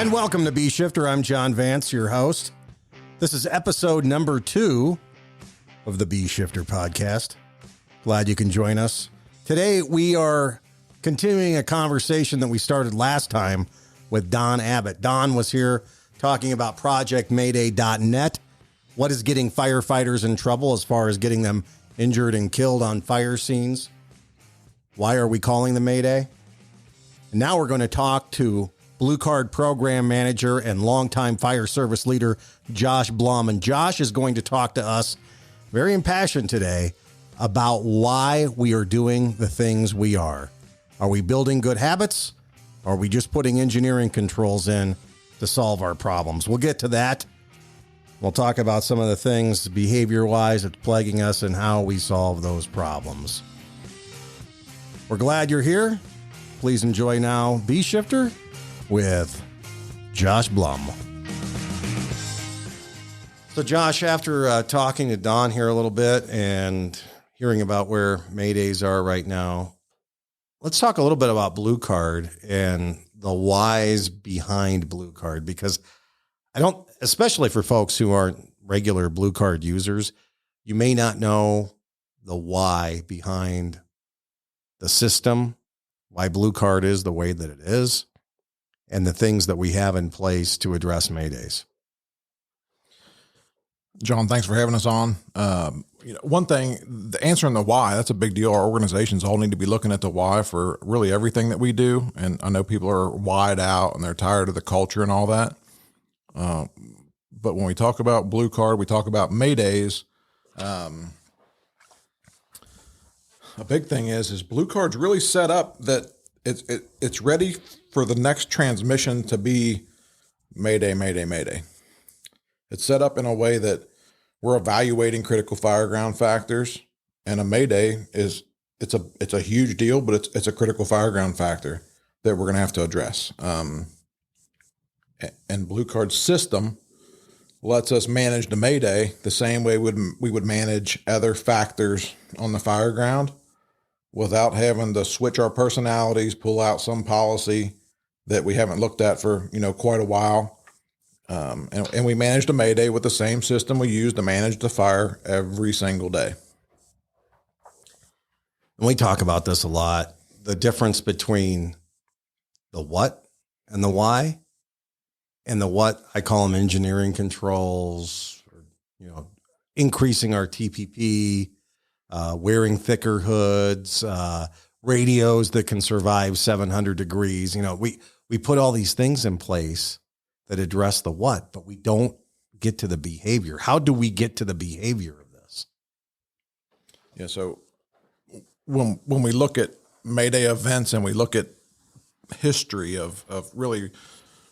And welcome to B Shifter. I'm John Vance, your host. This is episode number 2 of the B Shifter podcast. Glad you can join us. Today we are continuing a conversation that we started last time with Don Abbott. Don was here talking about Project Mayday.net. What is getting firefighters in trouble as far as getting them injured and killed on fire scenes? Why are we calling them Mayday? And now we're going to talk to Blue Card Program Manager and longtime fire service leader, Josh Blum. And Josh is going to talk to us very impassioned today about why we are doing the things we are. Are we building good habits? Or are we just putting engineering controls in to solve our problems? We'll get to that. We'll talk about some of the things behavior-wise that's plaguing us and how we solve those problems. We're glad you're here. Please enjoy now B Shifter with Josh Blum. So Josh, after talking to Don here a little bit and hearing about where Maydays are right now, let's talk a little bit about Blue Card and the whys behind Blue Card, because especially for folks who aren't regular Blue Card users, you may not know the why behind the system, why Blue Card is the way that it is, and the things that we have in place to address Maydays. John, thanks for having us on. One thing, the answering the why, that's a big deal. Our organizations all need to be looking at the why for really everything that we do. And I know people are wide out and they're tired of the culture and all that. But when we talk about Blue Card, we talk about Maydays. A big thing is Blue Card's really set up that it's ready for the next transmission to be Mayday, Mayday, Mayday. It's set up in a way that we're evaluating critical fire ground factors, and a Mayday it's a huge deal, but it's a critical fire ground factor that we're going to have to address. And Blue Card's system lets us manage the Mayday the same way we would manage other factors on the fire ground, without having to switch our personalities, pull out some policy that we haven't looked at for, quite a while. And we manage the Mayday with the same system we use to manage the fire every single day. And we talk about this a lot, the difference between the what and the why, and the what, I call them engineering controls, increasing our TPP, wearing thicker hoods, radios that can survive 700 degrees. We put all these things in place that address the what, but we don't get to the behavior. How do we get to the behavior of this? Yeah. So when we look at Mayday events and we look at history of really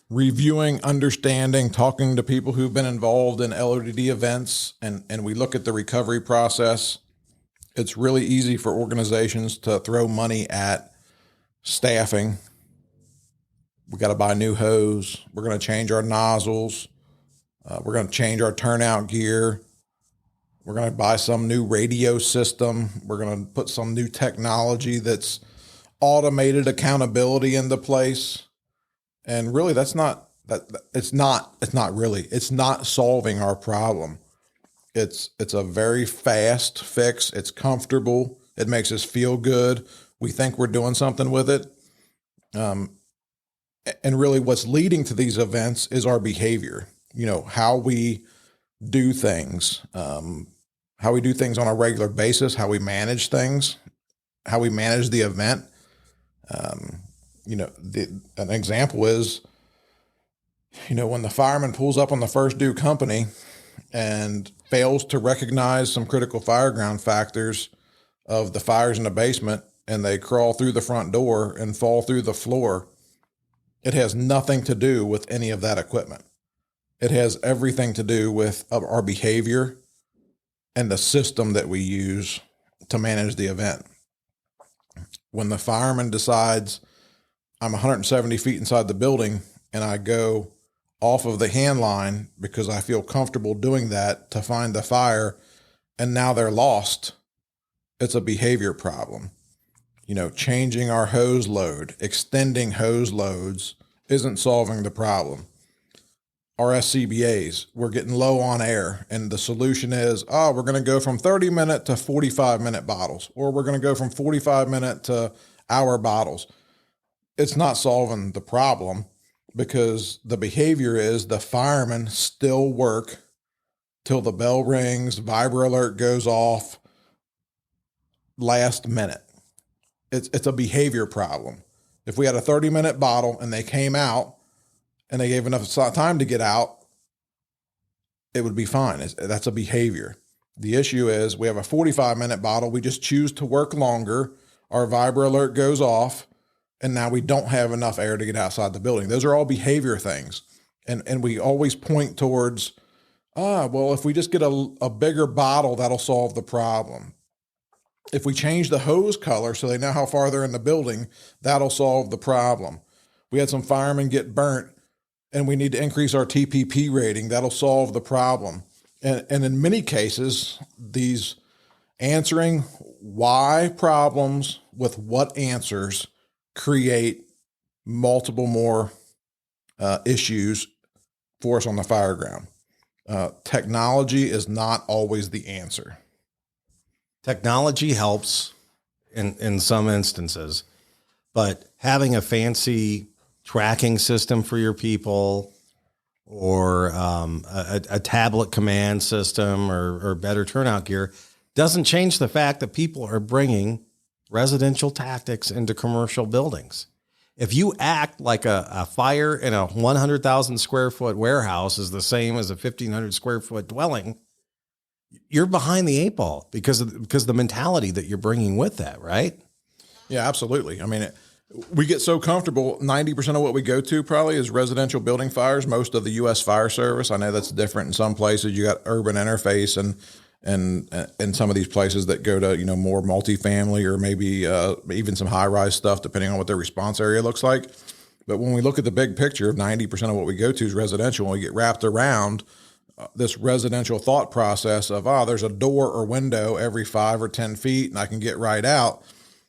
reviewing, understanding, talking to people who've been involved in LODD events, and we look at the recovery process, it's really easy for organizations to throw money at staffing. We got to buy new hose. We're going to change our nozzles. We're going to change our turnout gear. We're going to buy some new radio system. We're going to put some new technology that's automated accountability into place. And really, it's not solving our problem. It's a very fast fix. It's comfortable. It makes us feel good. We think we're doing something with it. And really what's leading to these events is our behavior, how we do things, on a regular basis, how we manage things, how we manage the event. An example is, when the fireman pulls up on the first due company and fails to recognize some critical fire ground factors of the fires in the basement, and they crawl through the front door and fall through the floor, it has nothing to do with any of that equipment. It has everything to do with our behavior and the system that we use to manage the event. When the fireman decides, I'm 170 feet inside the building and I go off of the hand line because I feel comfortable doing that to find the fire, and now they're lost, it's a behavior problem. Changing our hose load, extending hose loads isn't solving the problem. Our SCBAs, we're getting low on air, and the solution is, we're going to go from 30-minute to 45-minute bottles, or we're going to go from 45-minute to hour bottles. It's not solving the problem, because the behavior is the firemen still work till the bell rings, vibra alert goes off, last minute. It's a behavior problem. If we had a 30-minute bottle and they came out and they gave enough time to get out, it would be fine. That's a behavior. The issue is we have a 45-minute bottle. We just choose to work longer. Our vibra alert goes off, and now we don't have enough air to get outside the building. Those are all behavior things. And we always point towards, well, if we just get a bigger bottle, that'll solve the problem. If we change the hose color so they know how far they're in the building, that'll solve the problem. We had some firemen get burnt, and we need to increase our TPP rating. That'll solve the problem. And in many cases, these answering why problems with what answers create multiple more issues for us on the fire ground. Technology is not always the answer. Technology helps in some instances, but having a fancy tracking system for your people, or a tablet command system, or better turnout gear doesn't change the fact that people are bringing residential tactics into commercial buildings. If you act like a fire in a 100,000 square foot warehouse is the same as a 1,500 square foot dwelling, you're behind the eight ball because the mentality that you're bringing with that, right? Yeah, absolutely. I mean, we get so comfortable. 90% of what we go to probably is residential building fires. Most of the U.S. Fire Service. I know that's different in some places. You got urban interface and some of these places that go to, more multifamily, or maybe even some high rise stuff, depending on what their response area looks like. But when we look at the big picture, 90% of what we go to is residential, and we get wrapped around this residential thought process of, there's a door or window every 5 or 10 feet and I can get right out.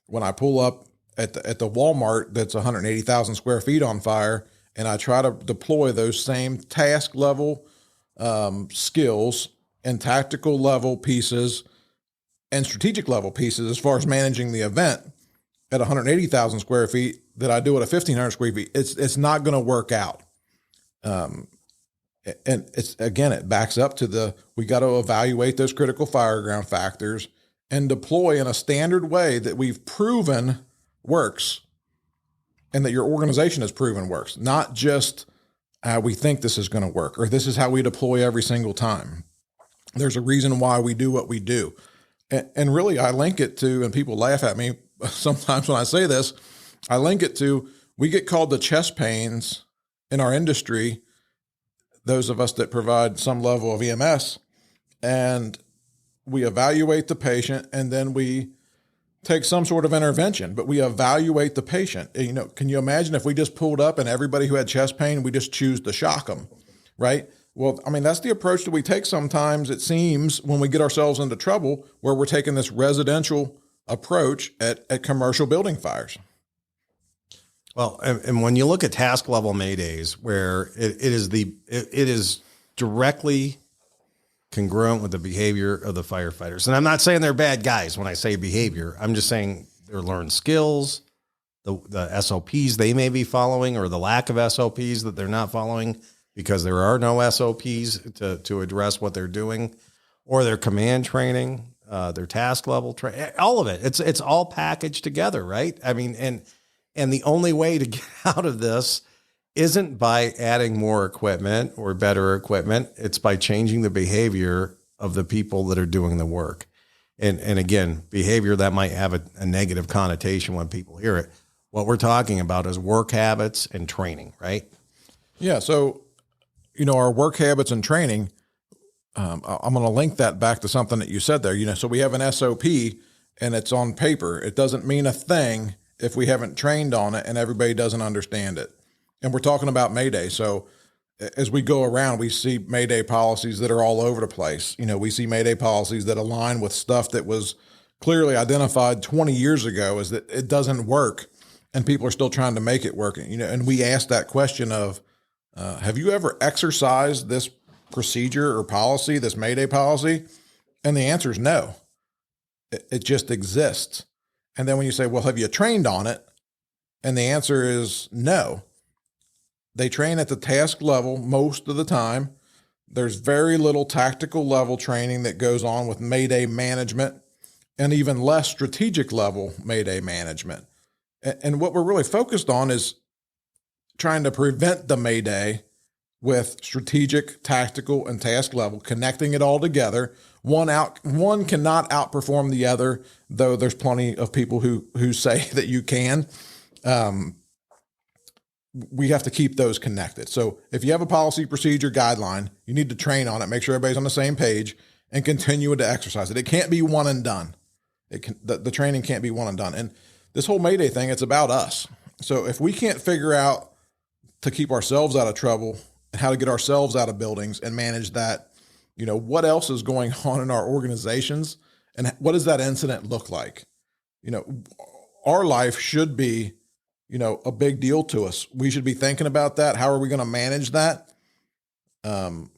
When I pull up at the Walmart that's 180,000 square feet on fire, and I try to deploy those same task level skills and tactical level pieces and strategic level pieces as far as managing the event at 180,000 square feet that I do at a 1,500 square feet, it's not going to work out. And it backs up to we got to evaluate those critical fireground factors and deploy in a standard way that we've proven works, and that your organization has proven works, not just we think this is going to work, or this is how we deploy every single time. There's a reason why we do what we do. And really, I link it to, and people laugh at me sometimes when I say this, I link it to, we get called the chest pains in our industry, those of us that provide some level of EMS, and we evaluate the patient, and then we take some sort of intervention, but we evaluate the patient. Can you imagine if we just pulled up and everybody who had chest pain, we just choose to shock them, right? Well, I mean, that's the approach that we take sometimes, it seems, when we get ourselves into trouble, where we're taking this residential approach at commercial building fires. Well, and when you look at task level Maydays, where it is directly congruent with the behavior of the firefighters. And I'm not saying they're bad guys when I say behavior. I'm just saying they're learned skills, the SOPs they may be following, or the lack of SOPs that they're not following because there are no SOPs to address what they're doing, or their command training, their task level training, all of it. It's all packaged together, right? I mean, and the only way to get out of this isn't by adding more equipment or better equipment. It's by changing the behavior of the people that are doing the work. And again, behavior that might have a negative connotation when people hear it. What we're talking about is work habits and training, right? Yeah. So, our work habits and training, I'm going to link that back to something that you said there. So we have an SOP and it's on paper. It doesn't mean a thing if we haven't trained on it and everybody doesn't understand it. And we're talking about Mayday. So as we go around, we see Mayday policies that are all over the place. We see Mayday policies that align with stuff that was clearly identified 20 years ago as that it doesn't work. and people are still trying to make it work. And we asked that question of, have you ever exercised this procedure or policy, this Mayday policy? And the answer is no. It just exists. And then when you say, well, have you trained on it? And the answer is no. They train at the task level most of the time. There's very little tactical level training that goes on with Mayday management, and even less strategic level Mayday management. And what we're really focused on is trying to prevent the Mayday with strategic, tactical, and task level, connecting it all together. One cannot outperform the other, though there's plenty of people who say that you can. We have to keep those connected. So if you have a policy, procedure, guideline, you need to train on it, make sure everybody's on the same page, and continue to exercise it. It can't be one and done. The training can't be one and done. And this whole Mayday thing, it's about us. So if we can't figure out to keep ourselves out of trouble and how to get ourselves out of buildings and manage that, what else is going on in our organizations and what does that incident look like? Our life should be, a big deal to us. We should be thinking about that. How are we going to manage that? So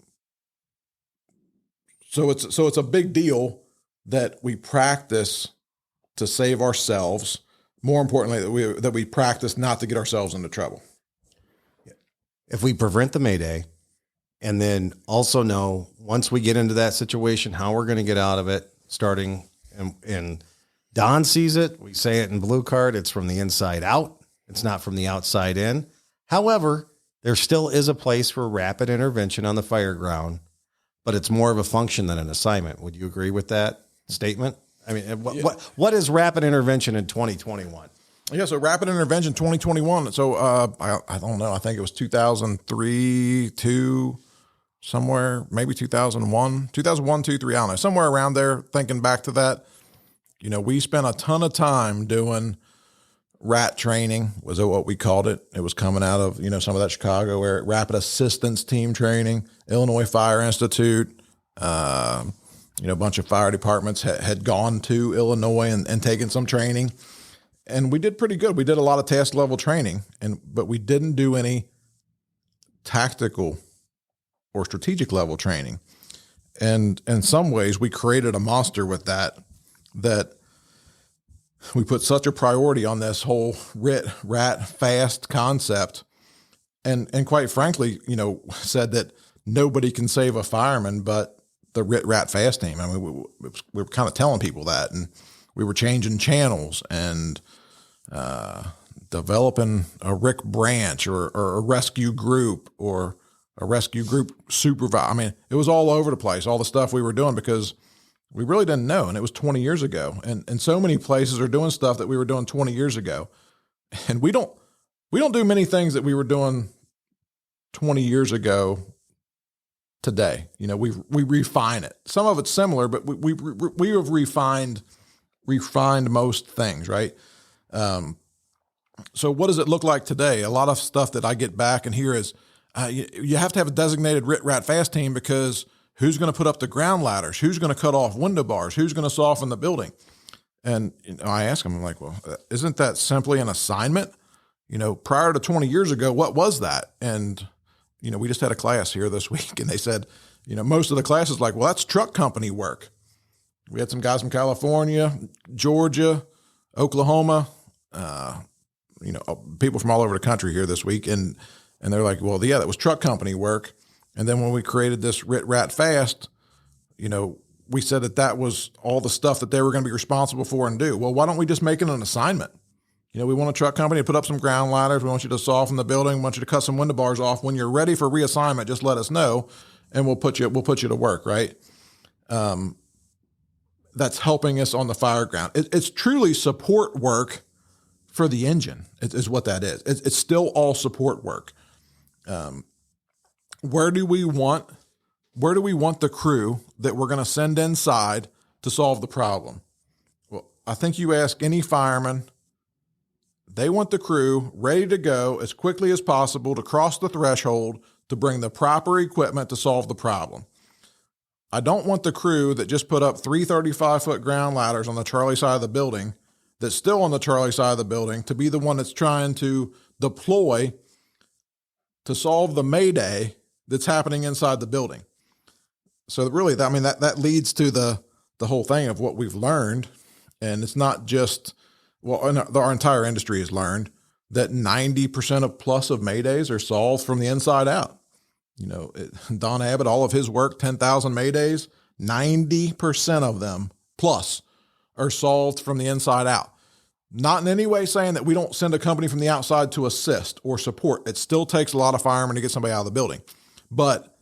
it's a big deal that we practice to save ourselves. More importantly, that we practice not to get ourselves into trouble. If we prevent the Mayday, and then also know once we get into that situation, how we're going to get out of it, starting and Don sees it. We say it in Blue Card. It's from the inside out. It's not from the outside in. However, there still is a place for rapid intervention on the fire ground, but it's more of a function than an assignment. Would you agree with that statement? I mean, what is rapid intervention in 2021? Yeah, so rapid intervention 2021. So I don't know. I think it was 2003, 2, somewhere, maybe 2001, 2, 3, I don't know, somewhere around there, thinking back to that. We spent a ton of time doing RAT training, was what we called it. It was coming out of, some of that Chicago area, rapid assistance team training, Illinois Fire Institute. A bunch of fire departments had gone to Illinois and taken some training, and we did pretty good. We did a lot of task level training, but we didn't do any tactical or strategic level training. And in some ways, we created a monster with that we put such a priority on this whole rat, fast concept. And quite frankly, said that nobody can save a fireman but the rat, fast team. I mean, we were kind of telling people that, and we were changing channels and developing a RIC branch or a rescue group or a rescue group supervisor. I mean, it was all over the place, all the stuff we were doing, because we really didn't know. And it was 20 years ago. And so many places are doing stuff that we were doing 20 years ago. And we don't do many things that we were doing 20 years ago today. We refine it. Some of it's similar, but we have refined most things, right? So what does it look like today? A lot of stuff that I get back and hear is, you have to have a designated rat fast team because who's going to put up the ground ladders? Who's going to cut off window bars? Who's going to soften the building? And I ask them, I'm like, well, isn't that simply an assignment? Prior to 20 years ago, what was that? And, we just had a class here this week, and they said, most of the class is like, well, that's truck company work. We had some guys from California, Georgia, Oklahoma, people from all over the country here this week. And they're like, well, yeah, that was truck company work. And then when we created this rat fast, we said that was all the stuff that they were going to be responsible for and do. Well, why don't we just make it an assignment? We want a truck company to put up some ground ladders. We want you to soften the building. We want you to cut some window bars off. When you're ready for reassignment, just let us know, and we'll put you to work. Right? That's helping us on the fire ground. It's truly support work for the engine. Is what that is. It's still all support work. Where do we want the crew that we're going to send inside to solve the problem? Well, I think you ask any fireman, they want the crew ready to go as quickly as possible to cross the threshold to bring the proper equipment to solve the problem. I don't want the crew that just put up 3 35-foot ground ladders on the Charlie side of the building that's still on the Charlie side of the building to be the one that's trying to deploy to solve the Mayday that's happening inside the building. So really, that leads to the whole thing of what we've learned. And it's not just, our entire industry has learned that 90% of plus of Maydays are solved from the inside out. Don Abbott, all of his work, 10,000 Maydays, 90% of them plus are solved from the inside out. Not in any way saying that we don't send a company from the outside to assist or support. It still takes a lot of firemen to get somebody out of the building, but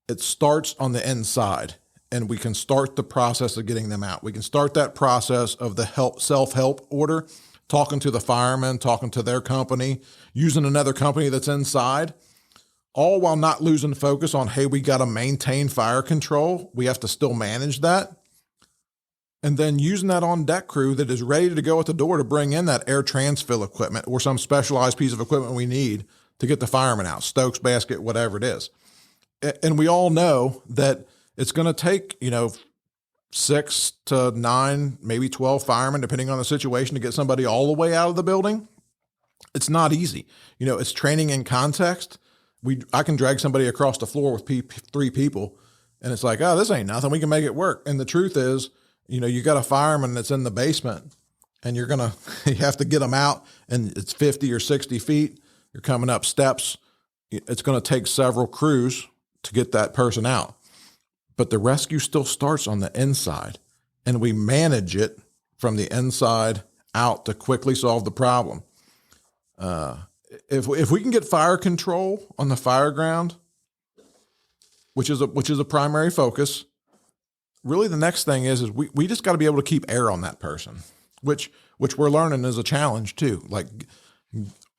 it starts on the inside, and we can start the process of getting them out. We can start that process of the self-help order, talking to the firemen, talking to their company, using another company that's inside, all while not losing focus on, hey, we got to maintain fire control. We have to still manage that. And then using that on deck crew that is ready to go at the door to bring in that air transfill equipment or some specialized piece of equipment we need to get the firemen out, Stokes basket, whatever it is. And we all know that it's going to take, 6 to 9, maybe 12 firemen, depending on the situation, to get somebody all the way out of the building. It's not easy. It's training in context. I can drag somebody across the floor with 3 people, and it's like, oh, this ain't nothing. We can make it work. And the truth is, you got a fireman that's in the basement, and you have to get them out, and it's 50 or 60 feet. You're coming up steps. It's going to take several crews to get that person out. But the rescue still starts on the inside, and we manage it from the inside out to quickly solve the problem. If we can get fire control on the fire ground, which is a primary focus, really the next thing is we just got to be able to keep air on that person, which we're learning is a challenge too. Like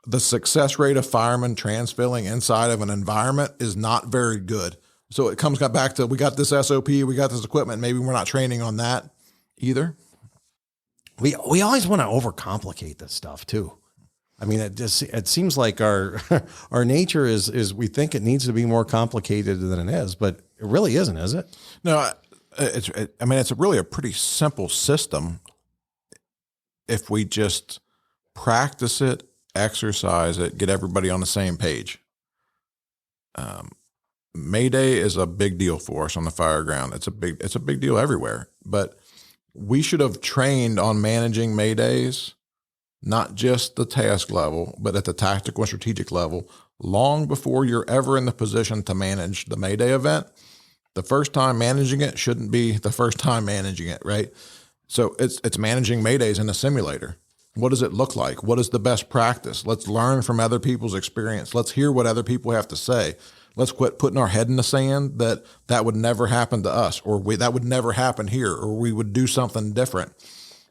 the success rate of firemen transfilling inside of an environment is not very good. So it comes back to, we got this SOP, we got this equipment. Maybe we're not training on that either. We always want to overcomplicate this stuff too. It seems like our nature is we think it needs to be more complicated than it is, but it really isn't, is it? No, it's really a pretty simple system if we just practice it, exercise it, get everybody on the same page. Mayday is a big deal for us on the fire ground. It's a big deal everywhere, but we should have trained on managing Maydays, not just the task level, but at the tactical and strategic level, long before you're ever in the position to manage the Mayday event. The first time managing it shouldn't be the first time managing it, right? So it's managing Maydays in a simulator. What does it look like? What is the best practice? Let's learn from other people's experience. Let's hear what other people have to say. Let's quit putting our head in the sand that would never happen to us, or that would never happen here, or we would do something different,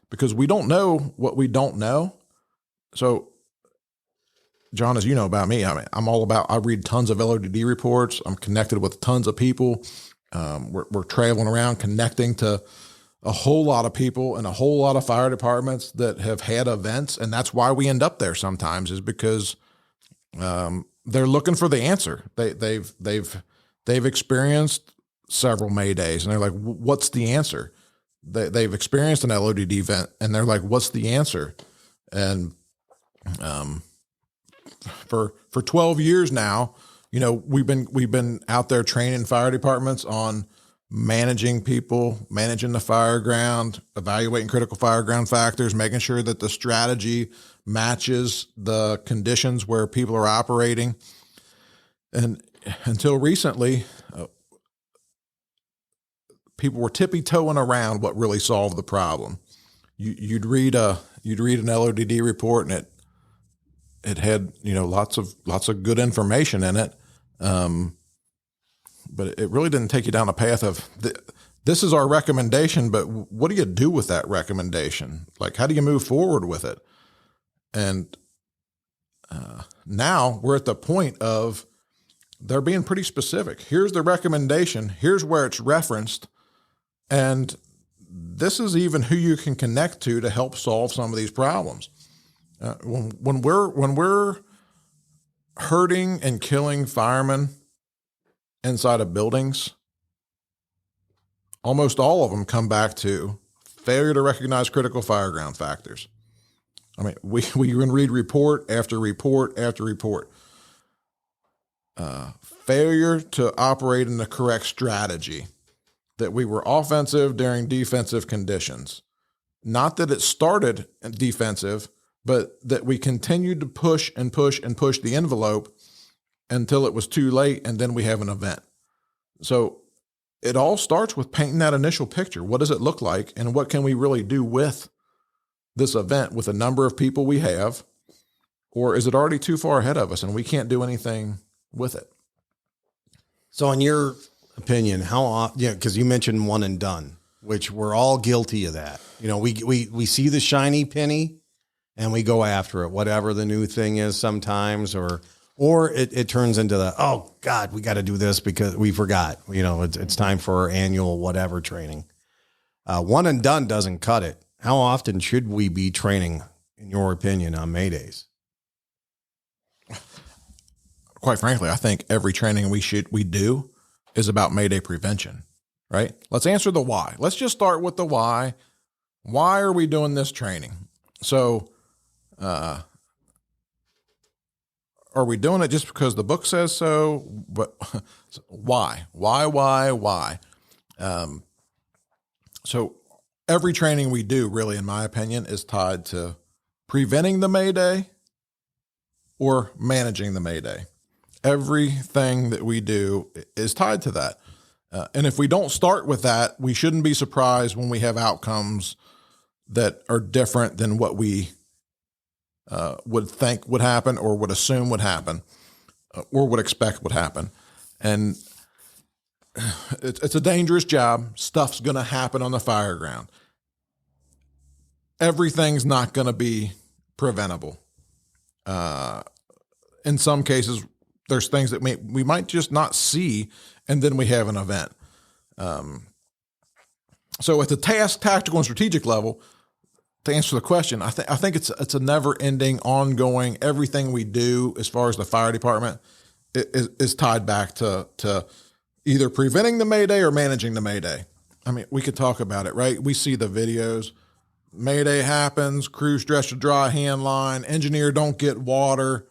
because we don't know what we don't know. So, John, as you know about me, I read tons of LODD reports. I'm connected with tons of people. We're traveling around connecting to a whole lot of people and a whole lot of fire departments that have had events. And that's why we end up there sometimes, is because, they're looking for the answer. They've experienced several Maydays, and they're like, what's the answer? They've experienced an LODD event, and they're like, what's the answer? And, for 12 years now, we've been out there training fire departments on managing people, managing the fire ground, evaluating critical fire ground factors, making sure that the strategy matches the conditions where people are operating. And until recently, people were tippy-toeing around what really solved the problem. You'd read an LODD report, and it had lots of good information in it, but it really didn't take you down a path of this is our recommendation, but what do you do with that recommendation? Like, how do you move forward with it? And now we're at the point of they're being pretty specific. Here's the recommendation. Here's where it's referenced. And this is even who you can connect to help solve some of these problems. When we're hurting and killing firemen inside of buildings, almost all of them come back to failure to recognize critical fireground factors. I mean, we can read report after report after report. Failure to operate in the correct strategy, that we were offensive during defensive conditions. Not that it started defensive, but that we continued to push and push and push the envelope until it was too late, and then we have an event. So it all starts with painting that initial picture. What does it look like, and what can we really do with this event with the number of people we have? Or is it already too far ahead of us and we can't do anything with it? So in your opinion, how often, because you mentioned one and done, which we're all guilty of that. We see the shiny penny and we go after it, whatever the new thing is sometimes, or it turns into oh God, we got to do this because we forgot, it's time for our annual whatever training. One and done doesn't cut it. How often should we be training, in your opinion, on Maydays? Quite frankly, I think every training we do is about Mayday prevention, right? Let's answer the why. Let's just start with the why. Why are we doing this training? So, are we doing it just because the book says so? But why? So every training we do, really, in my opinion, is tied to preventing the Mayday or managing the Mayday. Everything that we do is tied to that. And if we don't start with that, we shouldn't be surprised when we have outcomes that are different than what we would think would happen, or would assume would happen, or would expect would happen. And it's a dangerous job. Stuff's going to happen on the fire ground. Everything's not going to be preventable. In some cases, there's things that we might just not see, and then we have an event. So at the task, tactical, and strategic level, to answer the question, I think it's a never-ending, ongoing. Everything we do as far as the fire department is tied back to either preventing the Mayday or managing the Mayday. I mean, we could talk about it, right? We see the videos. Mayday happens, crew stretch a dry hand line, engineer don't get water,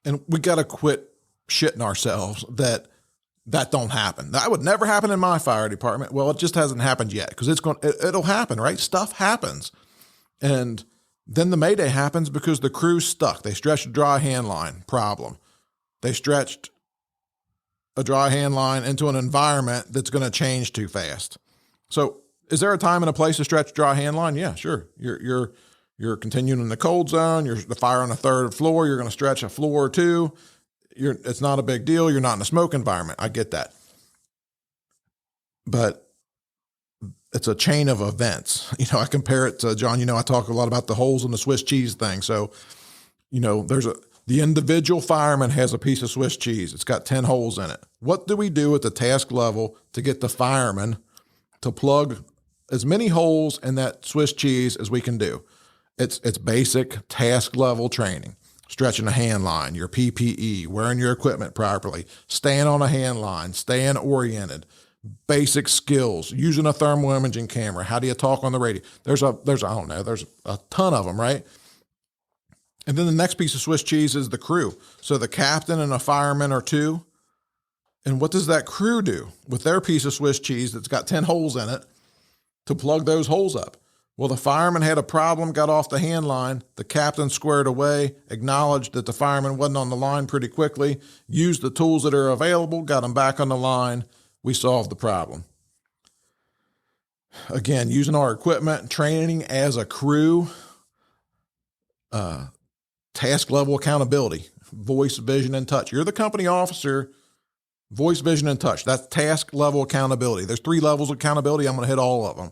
and we got to quit shitting ourselves that don't happen. That would never happen in my fire department. Well, it just hasn't happened yet, because it'll happen, right? Stuff happens. And then the Mayday happens because the crew's stuck. They stretched a dry hand line, problem. They stretched a dry hand line into an environment that's going to change too fast. So is there a time and a place to stretch a dry hand line? Yeah, sure. You're continuing in the cold zone. You're the fire on the third floor. You're going to stretch a floor or two. It's not a big deal. You're not in a smoke environment. I get that. But it's a chain of events. I compare it to, John, I talk a lot about the holes in the Swiss cheese thing. So, the individual fireman has a piece of Swiss cheese. It's got 10 holes in it. What do we do at the task level to get the fireman to plug as many holes in that Swiss cheese as we can do? It's basic task level training. Stretching a hand line, your PPE, wearing your equipment properly, staying on a hand line, staying oriented, basic skills, using a thermal imaging camera. How do you talk on the radio? There's a ton of them, right? And then the next piece of Swiss cheese is the crew. So the captain and a fireman are two. And what does that crew do with their piece of Swiss cheese that's got 10 holes in it to plug those holes up? Well, the fireman had a problem, got off the hand line. The captain squared away, acknowledged that the fireman wasn't on the line pretty quickly, used the tools that are available, got him back on the line. We solved the problem. Again, using our equipment, training as a crew, task level accountability, voice, vision, and touch. You're the company officer, voice, vision, and touch. That's task level accountability. There's 3 levels of accountability. I'm going to hit all of them.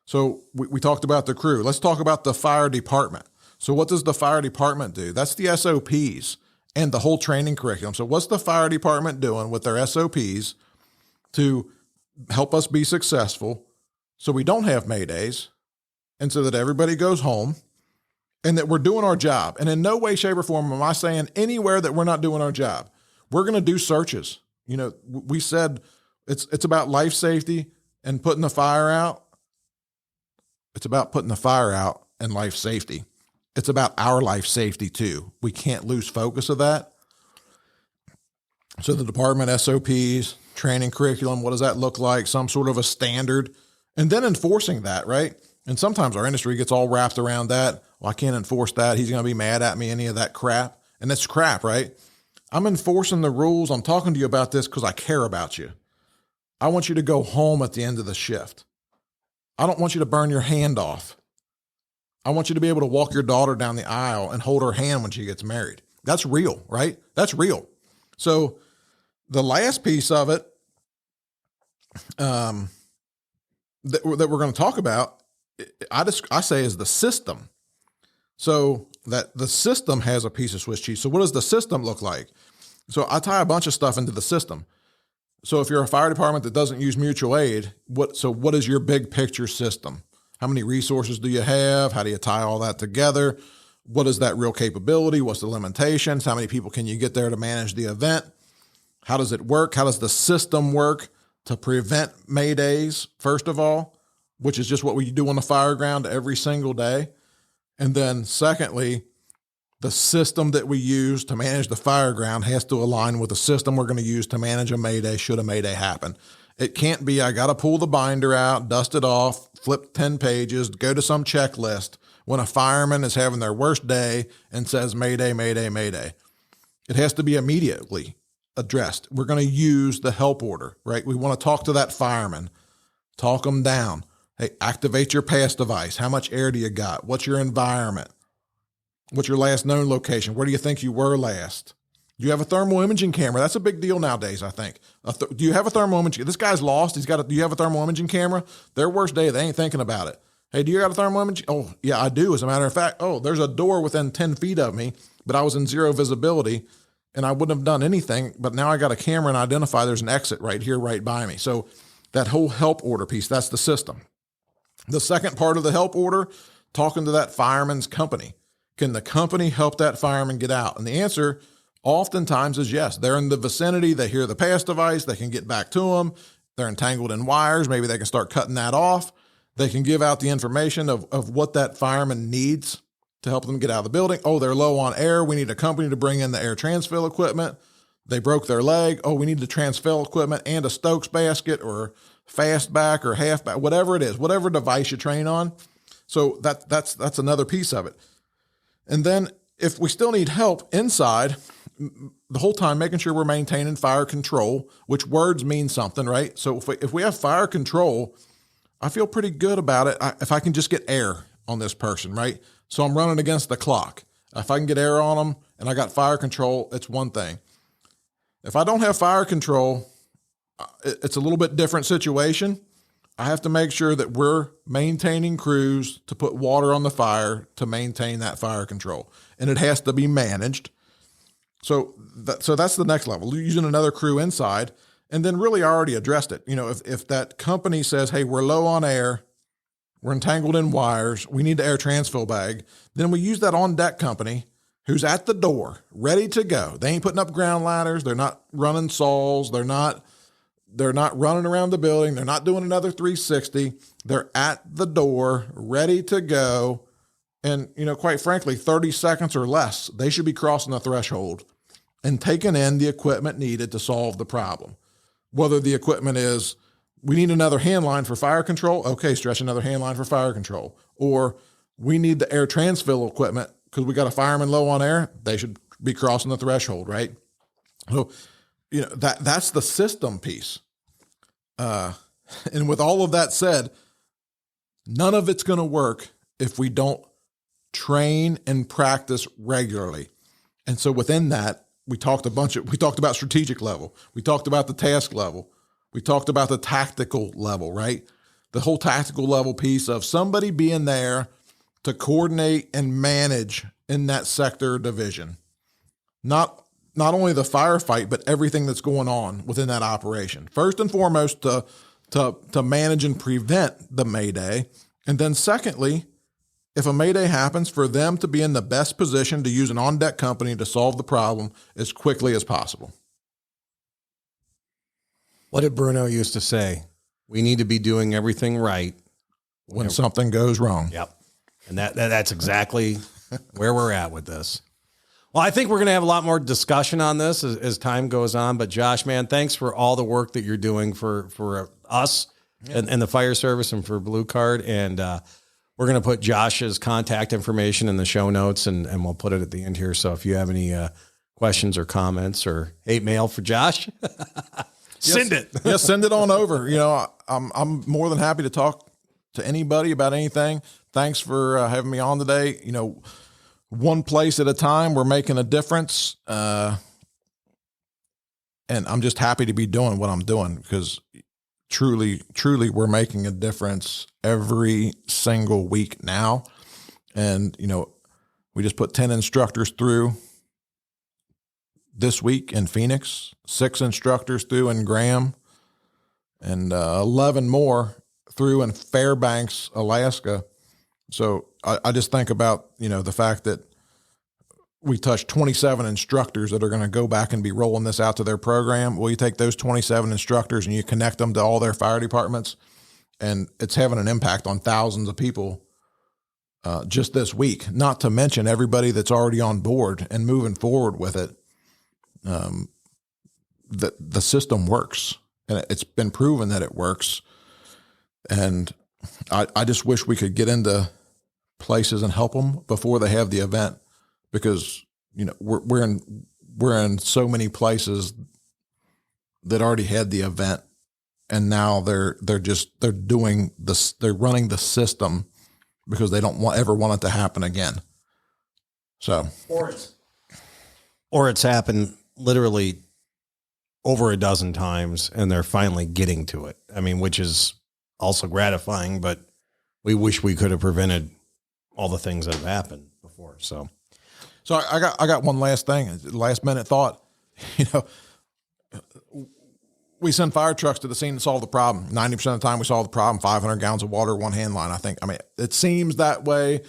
So we talked about the crew. Let's talk about the fire department. So what does the fire department do? That's the SOPs and the whole training curriculum. So what's the fire department doing with their SOPs to help us be successful so we don't have Maydays, and so that everybody goes home, and that we're doing our job? And in no way, shape, or form am I saying anywhere that we're not doing our job. We're going to do searches. We said it's about life safety and putting the fire out. It's about putting the fire out and life safety. It's about our life safety too. We can't lose focus of that. So the department SOPs, training curriculum, what does that look like? Some sort of a standard, and then enforcing that, right? And sometimes our industry gets all wrapped around that. Well, I can't enforce that. He's going to be mad at me, any of that crap. And that's crap, right? I'm enforcing the rules. I'm talking to you about this because I care about you. I want you to go home at the end of the shift. I don't want you to burn your hand off. I want you to be able to walk your daughter down the aisle and hold her hand when she gets married. That's real, right? That's real. So the last piece of it that we're going to talk about, I say is the system. So that the system has a piece of Swiss cheese. So what does the system look like? So I tie a bunch of stuff into the system. So if you're a fire department that doesn't use mutual aid, what is your big picture system? How many resources do you have? How do you tie all that together? What is that real capability? What's the limitations? How many people can you get there to manage the event? How does it work? How does the system work to prevent Maydays, first of all, which is just what we do on the fire ground every single day? And then secondly, the system that we use to manage the fire ground has to align with the system we're going to use to manage a Mayday should a Mayday happen. It can't be, I got to pull the binder out, dust it off, flip 10 pages, go to some checklist when a fireman is having their worst day and says, Mayday, Mayday, Mayday. It has to be immediately addressed. We're going to use the help order, right? We want to talk to that fireman, talk them down. Hey, activate your pass device. How much air do you got? What's your environment? What's your last known location? Where do you think you were last? Do you have a thermal imaging camera? That's a big deal nowadays, I think. Do you have a thermal imaging? This guy's lost. Do you have a thermal imaging camera? Their worst day, they ain't thinking about it. Hey, do you got a thermal imaging? Oh, yeah, I do. As a matter of fact, there's a door within 10 feet of me, but I was in zero visibility and I wouldn't have done anything. But now I got a camera and identify there's an exit right here, right by me. So that whole help order piece, that's the system. The second part of the help order, talking to that fireman's company. Can the company help that fireman get out? And the answer oftentimes is yes. They're in the vicinity. They hear the pass device. They can get back to them. They're entangled in wires. Maybe they can start cutting that off. They can give out the information of what that fireman needs to help them get out of the building. Oh, they're low on air. We need a company to bring in the air transfill equipment. They broke their leg. Oh, we need the transfill equipment and a Stokes basket or fastback or halfback, whatever it is, whatever device you train on. So that's another piece of it. And then if we still need help inside, the whole time making sure we're maintaining fire control, which words mean something, right? So if we have fire control, I feel pretty good about it if I can just get air on this person, right? So I'm running against the clock. If I can get air on them and I got fire control, it's one thing. If I don't have fire control, it's a little bit different situation. I have to make sure that we're maintaining crews to put water on the fire to maintain that fire control. And it has to be managed. So that's the next level, using another crew inside. And then really I already addressed it. You know, if that company says, hey, we're low on air, we're entangled in wires, we need the air transfill bag, then we use that on deck company who's at the door, ready to go. They ain't putting up ground ladders. They're not running saws. They're not running around the building. They're not doing another 360. They're at the door, ready to go. And, quite frankly, 30 seconds or less, they should be crossing the threshold and taking in the equipment needed to solve the problem. Whether the equipment is, we need another hand line for fire control. Okay, stretch another hand line for fire control. Or we need the air transfill equipment because we got a fireman low on air. They should be crossing the threshold, right? So, that's the system piece. And with all of that said, none of it's going to work if we don't train and practice regularly. And so within that, we talked about strategic level. We talked about the task level. We talked about the tactical level, right? The whole tactical level piece of somebody being there to coordinate and manage in that sector division. Not only the firefight, but everything that's going on within that operation. First and foremost, to manage and prevent the Mayday. And then secondly, if a Mayday happens, for them to be in the best position to use an on-deck company to solve the problem as quickly as possible. What did Bruno used to say? We need to be doing everything right when something goes wrong. Yep. And that's exactly where we're at with this. Well, I think we're going to have a lot more discussion on this as time goes on. But Josh, man, thanks for all the work that you're doing for us and the fire service and for Blue Card. And we're going to put Josh's contact information in the show notes, and we'll put it at the end here. So if you have any questions or comments or hate mail for Josh, send it. Yeah, send it on over. You know, I'm more than happy to talk to anybody about anything. Thanks for having me on today. You know, one place at a time, we're making a difference. And I'm just happy to be doing what I'm doing, because truly, we're making a difference every single week now. And, you know, we just put 10 instructors through this week in Phoenix, 6 instructors through in Graham, and 11 more through in Fairbanks, Alaska. So I just think about, you know, the fact that we touched 27 instructors that are going to go back and be rolling this out to their program. Well, you take those 27 instructors and you connect them to all their fire departments, and it's having an impact on thousands of people just this week, not to mention everybody that's already on board and moving forward with it. The system works, and it's been proven that it works. And I just wish we could get into places and help them before they have the event, because, you know, we're in so many places that already had the event, and now they're doing this, they're running the system because they don't ever want it to happen again. So, or it's happened literally over a dozen times, and they're finally getting to it. I mean, which is also gratifying, but we wish we could have prevented all the things that have happened before. So I got one last thing, last minute thought. You know, we send fire trucks to the scene to solve the problem. 90% of the time we solve the problem, 500 gallons of water, one hand line. I mean, it seems that way.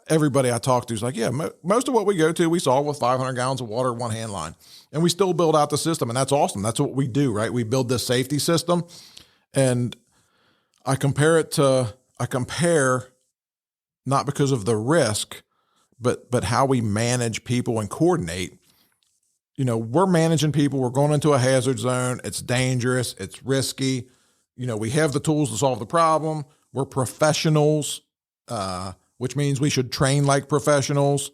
Everybody I talk to is like, yeah, most of what we go to, we solve with 500 gallons of water, one hand line, and we still build out the system. And that's awesome. That's what we do, right? We build this safety system. And I compare not because of the risk, but how we manage people and coordinate. You know, we're managing people. We're going into a hazard zone. It's dangerous. It's risky. You know, we have the tools to solve the problem. We're professionals, which means we should train like professionals.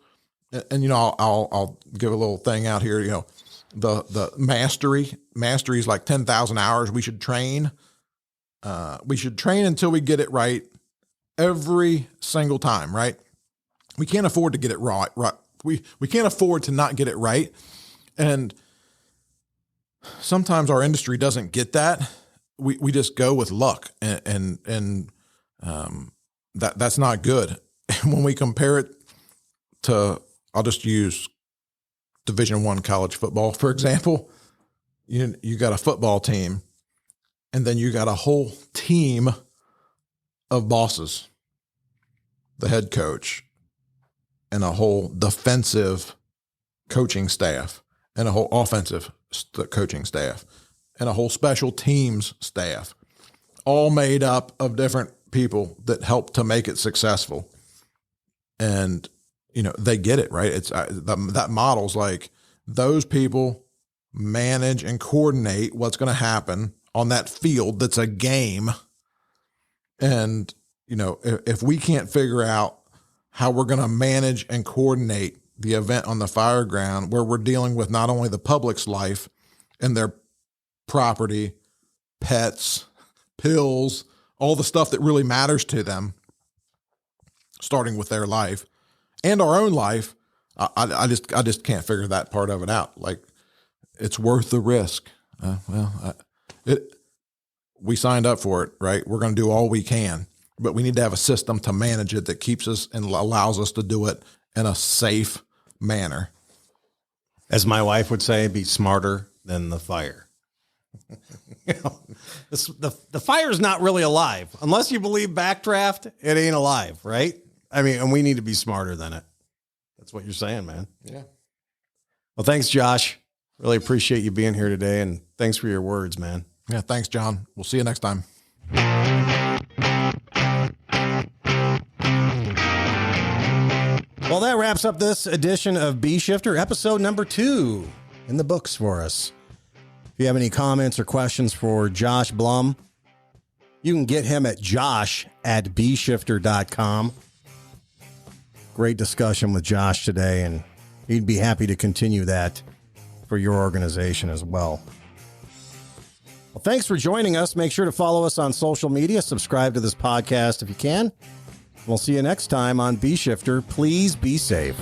And you know, I'll give a little thing out here. You know, the mastery is like 10,000 hours. We should train. We should train until we get it right every single time, right? We can't afford to get it right. We can't afford to not get it right. And sometimes our industry doesn't get that. We just go with luck, and that's not good. And when we compare it to, I'll just use Division I college football, for example. You got a football team, and then you got a whole team of bosses, the head coach, and a whole defensive coaching staff, and a whole offensive coaching staff, and a whole special teams staff, all made up of different people that help to make it successful. And, you know, they get it, right? It's that model's like, those people manage and coordinate what's going to happen on that field. That's a game. And, you know, if we can't figure out how we're going to manage and coordinate the event on the fire ground, where we're dealing with not only the public's life and their property, pets, pills, all the stuff that really matters to them, starting with their life and our own life, I just can't figure that part of it out. Like, it's worth the risk. We signed up for it, right? We're going to do all we can, but we need to have a system to manage it that keeps us and allows us to do it in a safe manner. As my wife would say, be smarter than the fire. You know, the fire's not really alive. Unless you believe backdraft, it ain't alive, right? I mean, and we need to be smarter than it. That's what you're saying, man. Yeah. Well, thanks, Josh. Really appreciate you being here today, and thanks for your words, man. Yeah, thanks, John. We'll see you next time. Well, that wraps up this edition of Bee Shifter, episode number 2 in the books for us. If you have any comments or questions for Josh Blum, you can get him at josh@beeshifter.com. Great discussion with Josh today, and he'd be happy to continue that for your organization as well. Well, thanks for joining us. Make sure to follow us on social media. Subscribe to this podcast if you can. We'll see you next time on Bee Shifter. Please be safe.